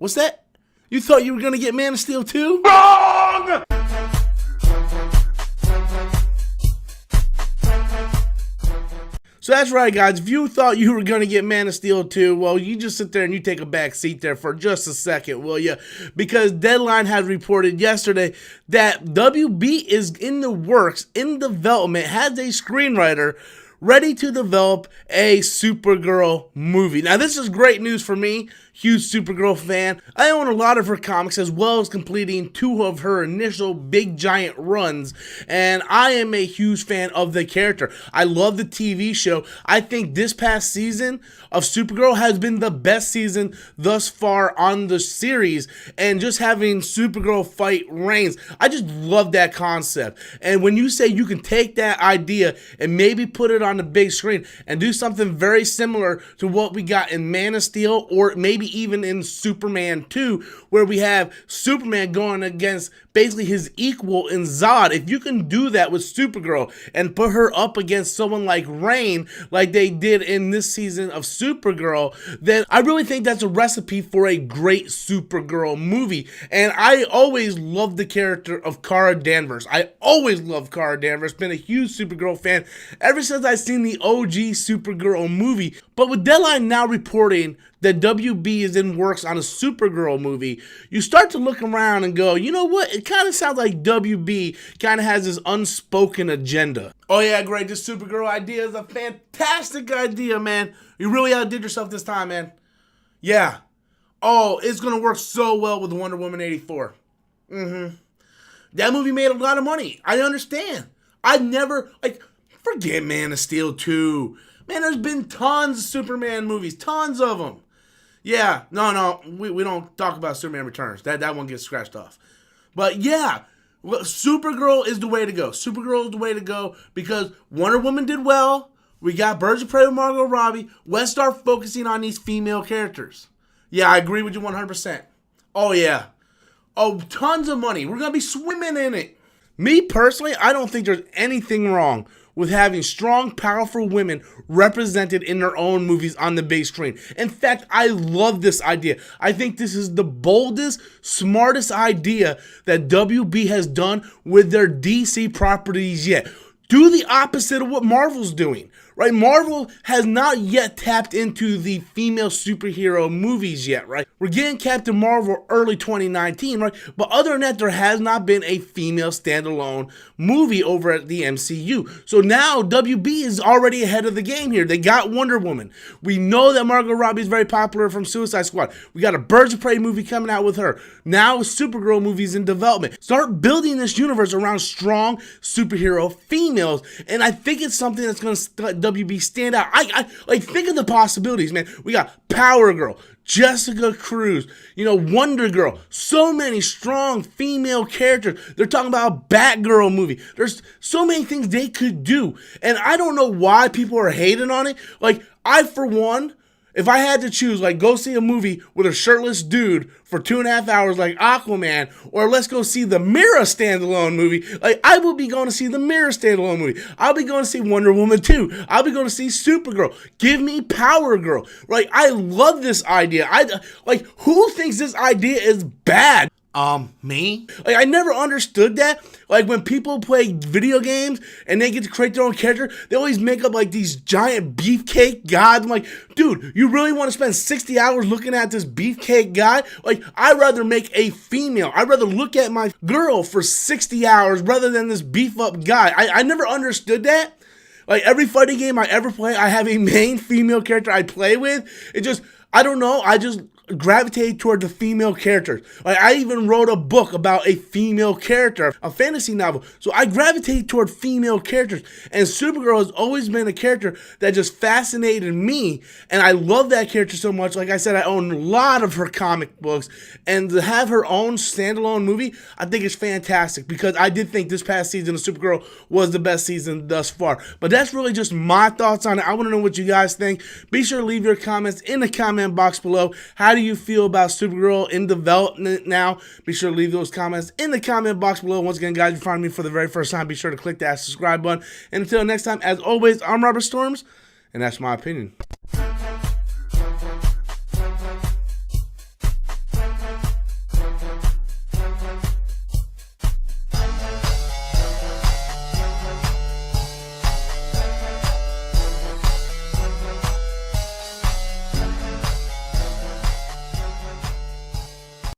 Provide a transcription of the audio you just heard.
What's that? You thought you were gonna get Man of Steel 2? Wrong! So that's right, guys. If you thought you were going to get Man of Steel 2, well, you just sit there and you take a back seat there for just a second, will you? Because Deadline has reported yesterday that WB is in the works, in development, has a screenwriter ready to develop a Supergirl movie. Now, this is great news for me, huge Supergirl fan. I own a lot of her comics as well as completing 2 of her initial big giant runs, and I am a huge fan of the character. I love the TV show. I think this past season of Supergirl has been the best season thus far on the series, and just having Supergirl fight Reigns, I just love that concept. And when you say you can take that idea and maybe put it on the big screen and do something very similar to what we got in Man of Steel, or maybe even in Superman 2, where we have Superman going against basically his equal in Zod. If you can do that with Supergirl and put her up against someone like Reign, like they did in this season of Supergirl, then I really think that's a recipe for a great Supergirl movie. And I always loved the character of Kara Danvers. I always loved Kara Danvers. Been a huge Supergirl fan ever since I seen the OG Supergirl movie. But with Deadline now reporting that WB is in works on a Supergirl movie, you start to look around and go, you know what? It kind of sounds like WB kind of has this unspoken agenda. Oh yeah, great. This Supergirl idea is a fantastic idea, man. You really outdid yourself this time, man. Yeah. Oh, it's going to work so well with Wonder Woman 84. That movie made a lot of money. I understand. I never, forget Man of Steel 2. Man, there's been tons of Superman movies. Tons of them. Yeah, no, we don't talk about Superman Returns. That one gets scratched off. But yeah, Supergirl is the way to go. Supergirl is the way to go because Wonder Woman did well. We got Birds of Prey with Margot Robbie. Let's start focusing on these female characters. Yeah, I agree with you 100%. Oh yeah. Oh, tons of money. We're going to be swimming in it. Me personally, I don't think there's anything wrong with having strong, powerful women represented in their own movies on the big screen. In fact, I love this idea. I think this is the boldest, smartest idea that WB has done with their DC properties yet. Do the opposite of what Marvel's doing, right? Marvel has not yet tapped into the female superhero movies yet, right? We're getting Captain Marvel early 2019, right? But other than that, there has not been a female standalone movie over at the MCU. So now WB is already ahead of the game here. They got Wonder Woman. We know that Margot Robbie is very popular from Suicide Squad. We got a Birds of Prey movie coming out with her. Now Supergirl movies in development. Start building this universe around strong superhero females. And I think it's something that's going to let WB stand out. I think of the possibilities, man. We got Power Girl, Jessica Cruz, Wonder Girl. So many strong female characters. They're talking about a Batgirl movie. There's so many things they could do. And I don't know why people are hating on it. I, for one, if I had to choose, go see a movie with a shirtless dude for 2.5 hours like Aquaman, or let's go see the Mirror standalone movie, I will be going to see the Mirror standalone movie. I'll be going to see Wonder Woman 2. I'll be going to see Supergirl. Give me Power Girl. I love this idea. Who thinks this idea is bad? Me? I never understood that. When people play video games and they get to create their own character, they always make up these giant beefcake gods. I'm like, dude, you really want to spend 60 hours looking at this beefcake guy? I'd rather make a female. I'd rather look at my girl for 60 hours rather than this beef up guy. I never understood that. Every fighting game I ever play, I have a main female character I play with. I don't know. I just gravitate toward the female characters. I even wrote a book about a female character, a fantasy novel. So I gravitate toward female characters. And Supergirl has always been a character that just fascinated me. And I love that character so much. Like I said, I own a lot of her comic books. And to have her own standalone movie, I think it's fantastic. Because I did think this past season of Supergirl was the best season thus far. But that's really just my thoughts on it. I want to know what you guys think. Be sure to leave your comments in the comment box below. How do you feel about Supergirl in development now? Be sure to leave those comments in the comment box below. Once again, guys, if you find me for the very first time, be sure to click that subscribe button. And until next time, as always, I'm Robert Storms, and that's my opinion.